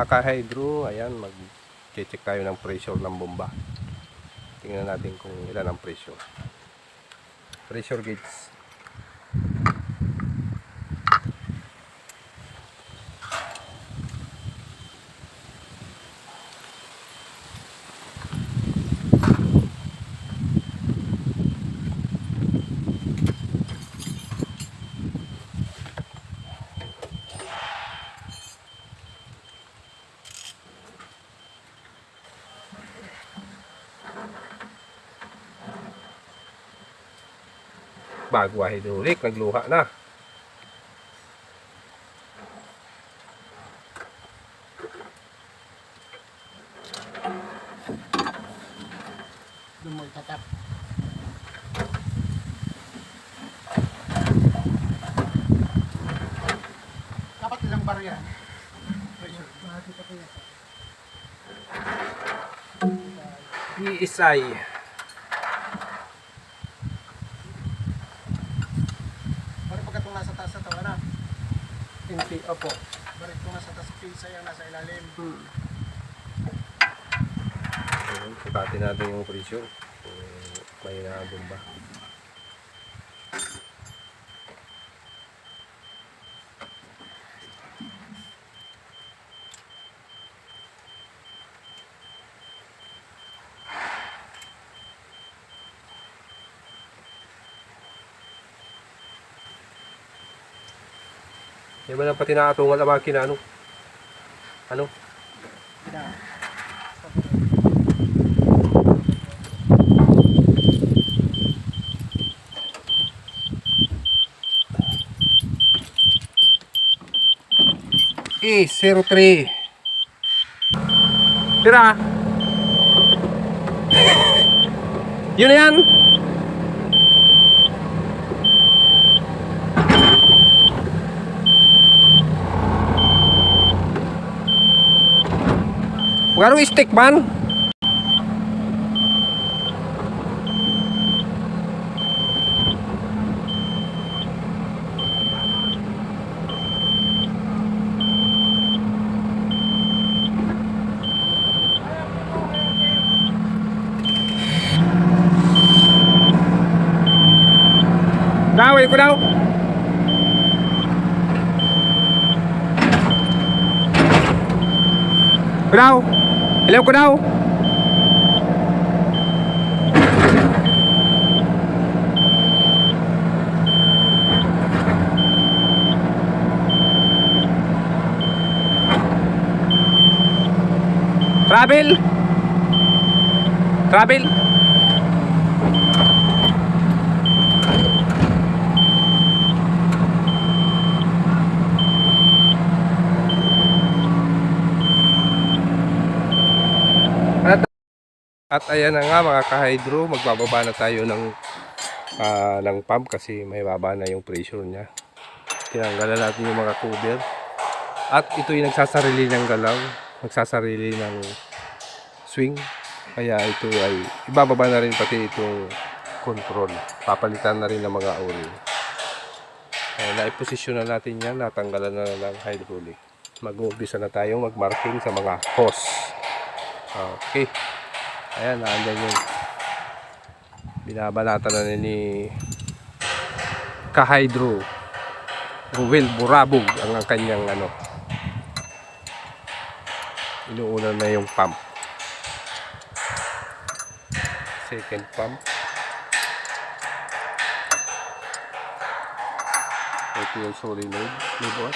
mga ka-hydro, ayan, mag-check tayo ng pressure ng bomba. Tingnan natin kung ilan ang pressure. Pressure gauge. Bago hydraulic, nagluha na. Dumoy tatap. Dapat ilang bar yan? Pressure. Makakita ko yan. PSI. Bari pagka itong nasa taas na tawa na. Hindi, opo. Bari itong nasa taas PSI ang nasa ilalim. Ayun, sukatin natin yung pressure. Kung may bomba. Yan ba lang pati nakatungal ang makina, ano? Ano? Yeah. E03. Tira. Yun na yan. Magkano stick man? Gawin ko daw. Daw. Hello ko daw. Travel. Travel. At ayan na nga mga ka-hydro, magbababa na tayo ng pump kasi may baba na yung pressure niya. Tinanggalan natin yung mga cover. At ito yung nagsasarili ng galaw, nagsasarili ng swing. Kaya ito ay ibababa na rin pati itong control. Papalitan na rin ng mga o-ring. Naiposisyon na natin yan, natanggalan na ng hydraulic. Mag-uumpisa na tayong mag-marking sa mga hose. Okay. Ayan, naandyan yung binabalatan na ni ka-hydro Ruel Burabog ang kanyang ano, inuuna na yung pump, second pump. Ito yung solenoid, diba?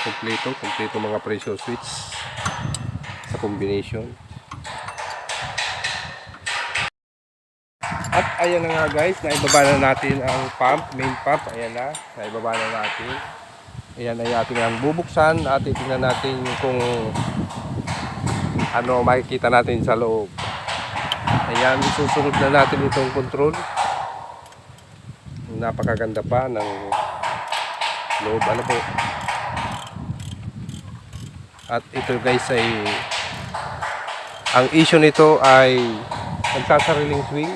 Kompleto mga pressure switch sa combination. At ayan na nga guys, naibaba na natin ang pump, main pump. Ayan na, naibaba na natin. Ayan ay ating ang bubuksan at titingnan natin kung ano makikita natin sa loob. Ayan, isusunod na natin itong control. Napakaganda pa ng loob, ano po. At ito guys ay, ang issue nito ay nagsasariling swing.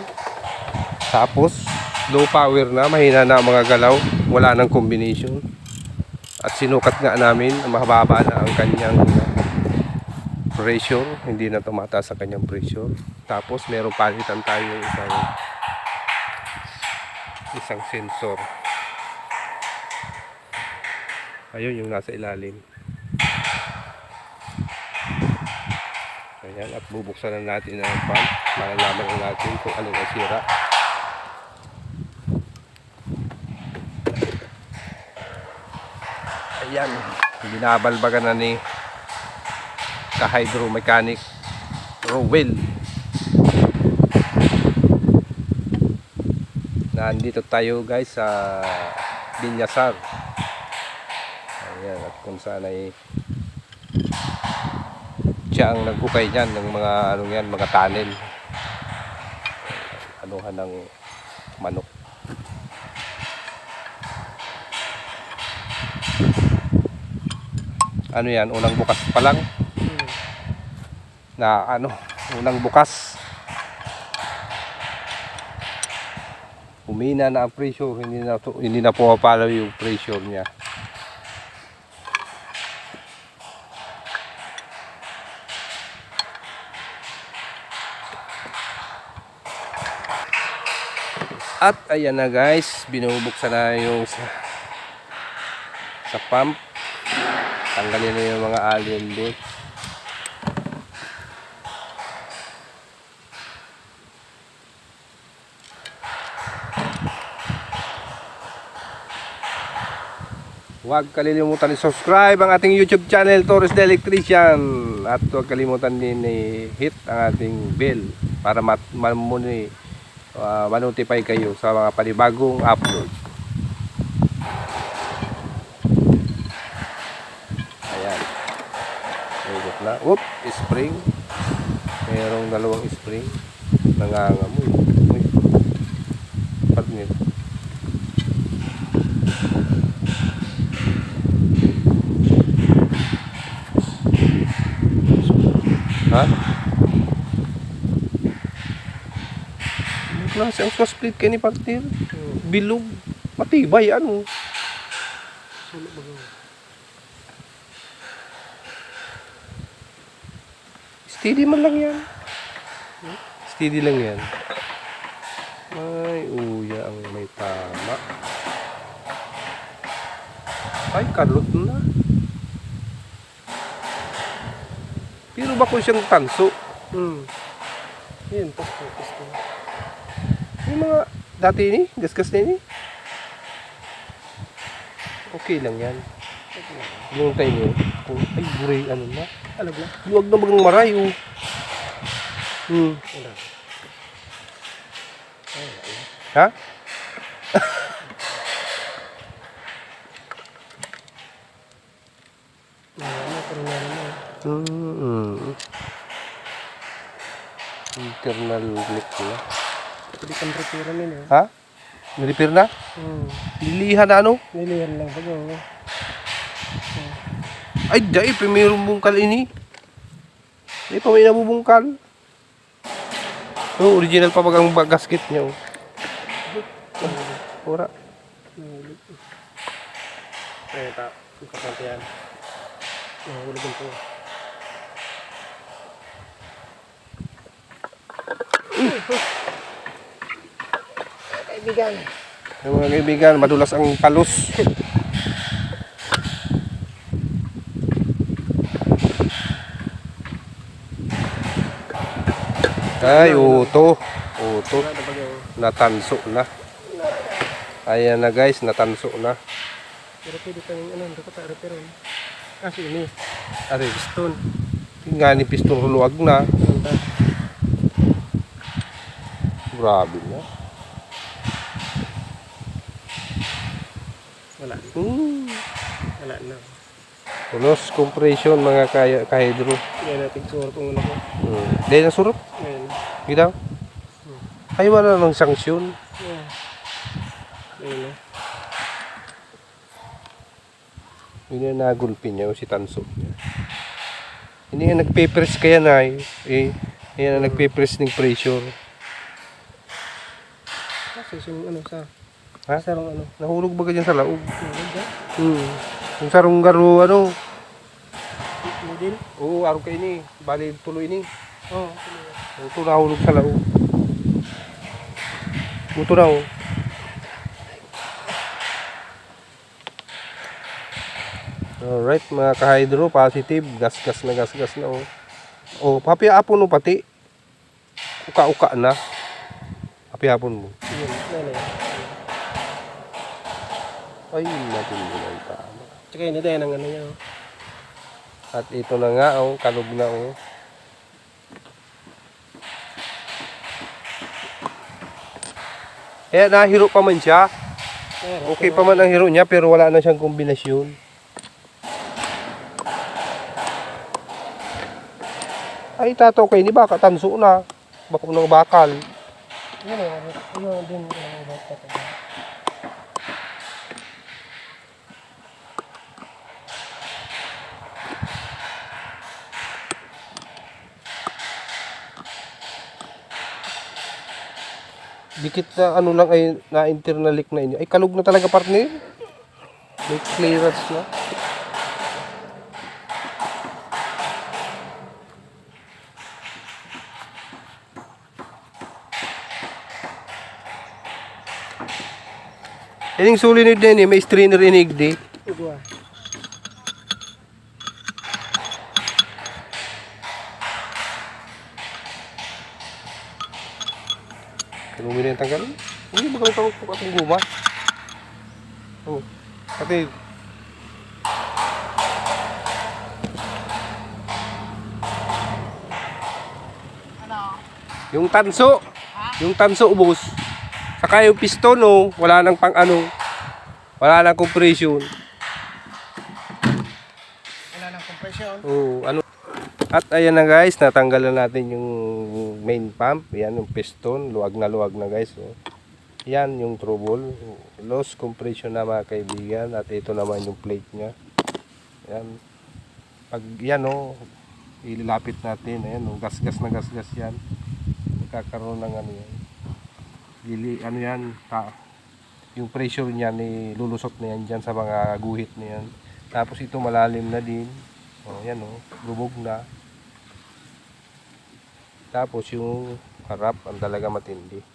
Tapos low power na, mahina na ang mga galaw, wala nang combination. At sinukat nga namin, mababa na ang kanyang pressure, hindi na tumataas ang kanyang pressure. Tapos meron palitan tayo isang sensor. Ayun yung nasa ilalim. Ayan, at bubuksan na natin ang pump. Malalaman na natin kung ano ang sira. Ayan, binabalbagan na ni ka-hydro-mechanic Rowell. Nandito tayo guys sa Bilyasar. Ayan, at kung saan ay siya ang nagkukay niyan ng mga ano yan, mga tunnel. Anuhan ng manok. Ano yan, unang bukas pa lang. Na ano, unang bukas. Humina na ang pressure, hindi na pumapalaw yung pressure niya. At ayan na guys, binubuksan na yung sa pump. Tanggalin na yung mga alien bolts. Huwag kalilimutan i-subscribe ang ating YouTube channel, Torres the Electrician. At huwag kalimutan din i-hit ang ating bell para ma-notify kayo sa mga panibagong upload. Ayan. Mayroon na. Whoop! Spring. Mayroong dalawang spring. Nangangamoy. Uy. Partner. Ha? May klase ang split kayo ni partner. Bilog. Matibay ano. Steady man lang yan. Steady lang yan. Ay, uya ang may tama. Ay, karlot na. Pero ba ko siyang tanso? Yan, tapos ko. Yung mga dati ni, gasgas na ni. Okay lang yan. Yung time yun. Ay, buray, ano na. Alag na. Luwag na bagang maray, oh. Wala. Ha? Pero meron na. Internal leak na. Pwede kang repairan nila. Ha? Nirepair na? Lilihan na ano? Nilihan lang bago. Ay, dahil, primerong bungkal ini. Hindi pa may nabubungkal. Oh, original pa bagang gasket niya, oh. Ora. Ay, tak. Importante yan. Hulagin po. Kaibigan. Yung mga kaibigan, madulas ang palos. Ay, uto. Uto. Natanso na. Ayan na guys, natanso na. Pero pwede kang ano, dapat repairan. Kasi ini. Ari, Piston. nga ni piston luwag na. Ganda. Grabe na. Wala. Wala na. Unos compression mga kahidro. Yan natin suwar kung ano ko. Dahil na surot. Ngayon. Gitaw. Ay, wala nang sanksyon. Yeah. Ayun na. Yun yung nagulpin niya, si Tanso. Hindi nga nagpe-press kaya na eh. Yan ang nagpe-press ng pressure. Kasi yung ano sa... Ha? Sarong ano. Nahulog ba ka dyan sa laog? Nalagda. Yung sarong garo, ano? din? Oo, araw kayo ni. Bali, tuloy ni. Oo. Ito nahulog sa lao. Ito na oh. Alright, mga ka-hydro, positive. Gas-gas na oh. Oh, papiapon mo pati. Uka-uka na. Papiapon mo. Yun, nanay. Ay, matindi na yung tama. Tsaka yun, dahil ang ano niya. Oh. At ito na nga, oh, kalog na oh. Eh, nahiro pa man siya. Okay pa man ang hiro niya, pero wala na siyang kombinasyon. Ay, tato kay ni baka tanso na. Bako ng bakal. Yun, yun din. Bakit? Dikit na ano lang ay na internal leak na inyo. Ay, kalog na talaga partner. May clearance na. Ining sulinid din eh, may strainer inigdi. Ugwa. Kanumi na yung tanggal. Hindi ba kami pagpukak ng guma? Oh, pati. Yung tanso ubos. Saka yung piston oh, wala nang pang ano. Wala nang compression. Wala nang compression. Oh, ano. At ayan na guys, natanggal na natin yung main pump. Yan yung piston, luwag na guys. Oh. Yan yung trouble. Loss compression na mga kaibigan. At ito naman yung plate nya. Yan. Pag yan oh, ililapit natin. Ayan oh, gas-gas yan. Magkakaroon ng ano yan. Ano yan, yung pressure niya ni lulusot na yan dyan sa mga guhit na yan. Tapos ito malalim na din. Oh, yan oh, lubog na. Tapos yung harap ang talaga matindi.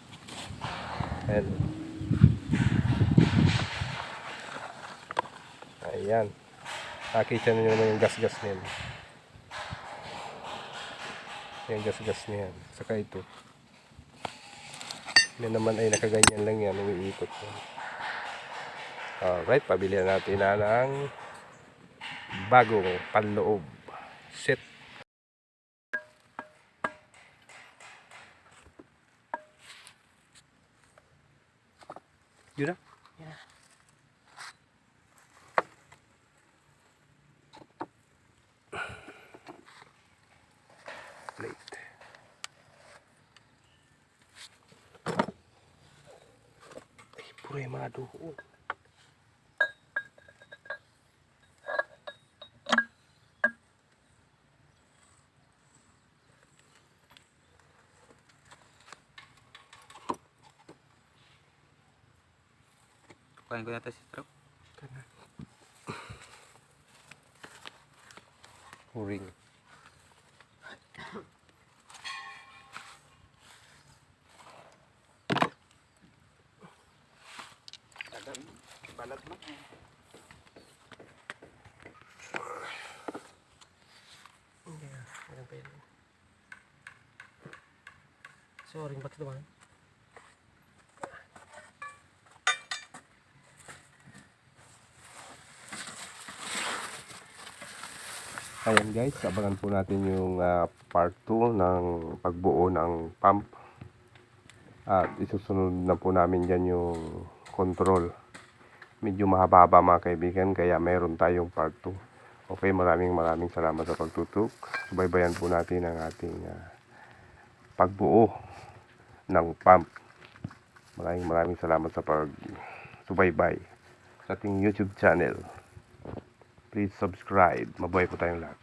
Ayan. Ayan. Nakita nyo naman yung gas-gas na yan. Yung gas-gas na yan. Saka ito. Yan naman ay nakaganyan lang yan. Umiikot yan. Alright, pabili natin na ng bagong panloob set. Yun na. Yeah. Plate. Ay, puro yung mga doon. Kuhain ko natin si Trap. Ring. Balat mo. Sorry, bakit naman? Ayan guys, abangan po natin yung part 2 ng pagbuo ng pump. At isusunod na po namin dyan yung control. Medyo mahaba mga kaibigan, kaya meron tayong part 2. Okay, maraming salamat sa pagtutok. Subaybayan po natin ang ating pagbuo ng pump. Maraming salamat sa pagsubaybay sa ating YouTube channel. Please subscribe. Mabuhay po tayong lahat.